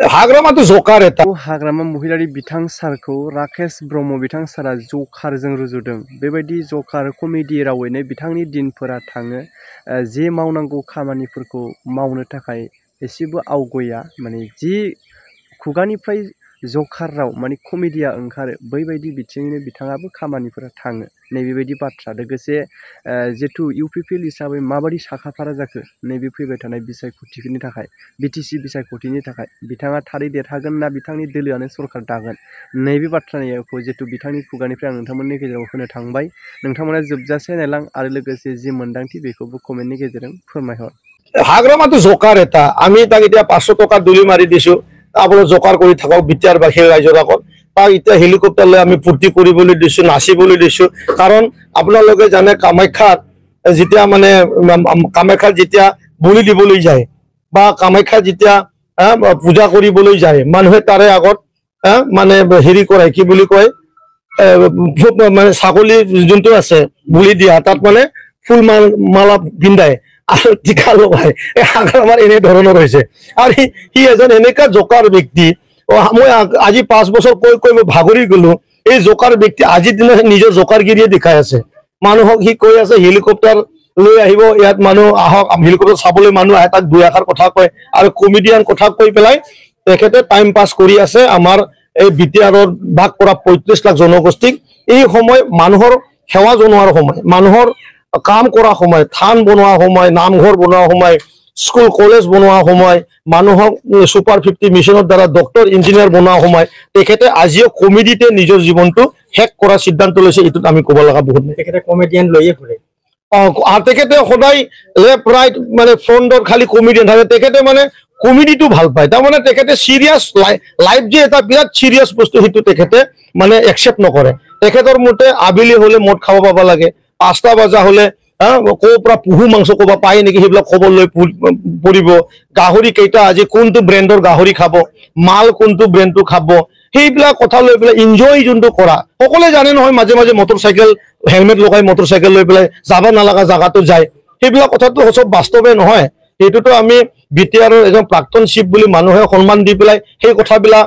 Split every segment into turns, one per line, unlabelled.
हाग्रामाथ' जकार एटा
हाग्रामा महिलारि बिथां सारखौ राकेश ब्रह्म बिथां सारा जकारजों रुजुदों। बेबायदि जकार कमेडि रावैनो बिथांनि दिनफोरा थाङो। जे मावनांगौ खामानिफोरखौ मावनो थाखाय एसेबो आवगया, माने जि खुगानिफ्राय जकार राव माने कमेडिया ओंखारो बैबायदि बिथिङैनो बिथाङाबो खामानिफोरा थाङो। नैबेबायदि बाथ्रा लोगोसे जिथु इउपिपिएल हिसाबै माबायदि साखाफारा जाखो नैबे फैबाय थानाय बिसायख'थिनि थाखाय बिटिसि बिसायख'थिनि थाखाय बिथाङा थारै देरहागोन ना बिथांनि दोलोआनो सरकार दागोन, नैबे बाथ्राखौ जिथु बिथांनि खुगानिफ्राय आं नोंथांमोननि गेजेराव होनो थांबाय। नोंथांमोना जोबजासे नायलां आरो लोगोसे जि मोन्दांथि बेखौबो कमेन्टनि गेजेरजों फोरमायहर।
हाग्रामाथ' जकार एटा আমি তাক এতিয়া 500 টকা দুলি মাৰি দিছো, আপোনাৰ জকাৰ কৰি থাকক বিটিআৰ বাহিৰ ৰাইজৰ আগত। তাক এতিয়া হেলিকপ্টাৰ লৈ আমি ফূৰ্তি কৰিবলৈ দিছো, নাচিবলৈ দিছো। কাৰণ আপোনালোকে জানে কামাখ্যাত যেতিয়া মানে কামাখ্যাত যেতিয়া বলি দিবলৈ যায় বা কামাখ্যাত যেতিয়া পূজা কৰিবলৈ যায়, মানুহে তাৰে আগত মানে হেৰি কৰে, কি বুলি কয়, মানে ছাগলী যোনটো আছে বলি দিয়া তাত মানে ফুল মালা পিন্ধায় আৰু টিকা লগায়। এই হাগ্ৰামাৰ এনে ধৰণৰ হৈছে। আৰু সি এজন এনেকুৱা জকাৰ ব্যক্তি। মই আজি 5 বছৰ কৈ কৈ মই ভাগৰি গলো। এই জকাৰ ব্যক্তি আজিৰ দিনত নিজৰ জকাৰগিৰিয়ে দেখাই আছে। মানুহক সি কৈ আছে হেলিকপ্টাৰ লৈ আহিব, ইয়াত মানুহ আহক, হেলিকপ্টাৰ চাবলৈ মানুহ আহে, তাক 2 এষাৰ কথা কয় আৰু কমেডিয়ান কথা কৈ পেলাই তেখেতে টাইম পাছ কৰি আছে আমাৰ এই বিটিআৰৰ ভাগ কৰা 35 লাখ জনগোষ্ঠীক। এই সময় মানুহৰ সেৱা জনোৱাৰ সময়, মানুহৰ কাম কৰা সময়, থান বনোৱা সময়, নামঘৰ বনোৱা সময়, স্কুল কলেজ বনোৱা সময়, মানুহক সুপাৰ 50 মিছনৰ দ্বাৰা ডক্টৰ ইঞ্জিনিয়াৰ বনোৱা সময়, তেখেতে আজিও কমেডিতে নিজৰ জীৱনটো শেষ কৰাৰ সিদ্ধান্ত লৈছে। এইটোত আমি ক'ব লগা বহুত নাই।
তেখেতে কমেডিয়ান লৈয়ে ঘূৰে।
তেখেতে সদায় লেফ্ট ৰাইট মানে ফ্ৰণ্টত খালি কমেডিয়ান থাকে। তেখেতে মানে কমেডিটো ভাল পায়। তাৰমানে তেখেতে চিৰিয়াছ লাইফ যে এটা বিৰাট চিৰিয়াছ বস্তু, সেইটো তেখেতে মানে একচেপ্ট নকৰে। তেখেতৰ মতে আবেলি হলে মদ খাব পাব লাগে, 5টা বজা হলে ক'ৰ পৰা পুহু মাংস ক'বা পায় নেকি সেইবিলাক খবৰ লৈ পৰিব। গাহৰি কেইটা আজি কোনটো ব্ৰেণ্ডৰ গাহৰি খাব, মাল কোনটো ব্ৰেণ্ডটো খাব, সেইবিলাক কথা লৈ পেলাই এনজয় যোনটো কৰা। সকলোৱে জানে নহয়, মাজে মাজে মটৰচাইকেল হেলমেট লগাই মটৰচাইকেল লৈ পেলাই যাব নালাগা জাগাতো যায়। সেইবিলাক কথাটো সব বাস্তৱে নহয়। সেইটোতো আমি বিটিআৰৰ এজন প্ৰাক্তন চিফ বুলি মানুহে সন্মান দি পেলাই সেই কথাবিলাক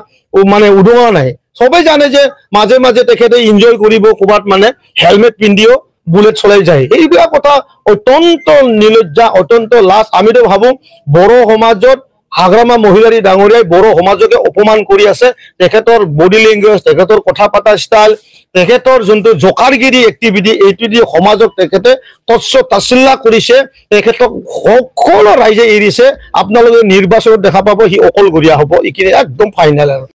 মানে উদঙা নাই। সবেই জানে যে মাজে মাজে তেখেতে এনজয় কৰিব, ক'ৰবাত মানে হেলমেট পিন্ধিও বুলেট চলাই যায়। এইবিলাক কথা অত্যন্ত নিলজ্জা, অত্যন্ত লাজ। আমিতো ভাবো বড়ো সমাজত হাগ্ৰামা মহিলাৰী ডাঙৰীয়াই বড়ো সমাজকে অপমান কৰি আছে। তেখেতৰ বডি লেংগুৱেজ, তেখেতৰ কথা পতা ষ্টাইল, তেখেতৰ যোনটো জকাৰগিৰি এক্টিভিটি, এইটো দি সমাজক তেখেতে তচ্ছিল্লা কৰিছে। তেখেতক সকলো ৰাইজে এৰিছে। আপোনালোকে নিৰ্বাচনত দেখা পাব সি অকলশৰীয়া হ'ব। এইখিনি একদম ফাইনেল আৰু।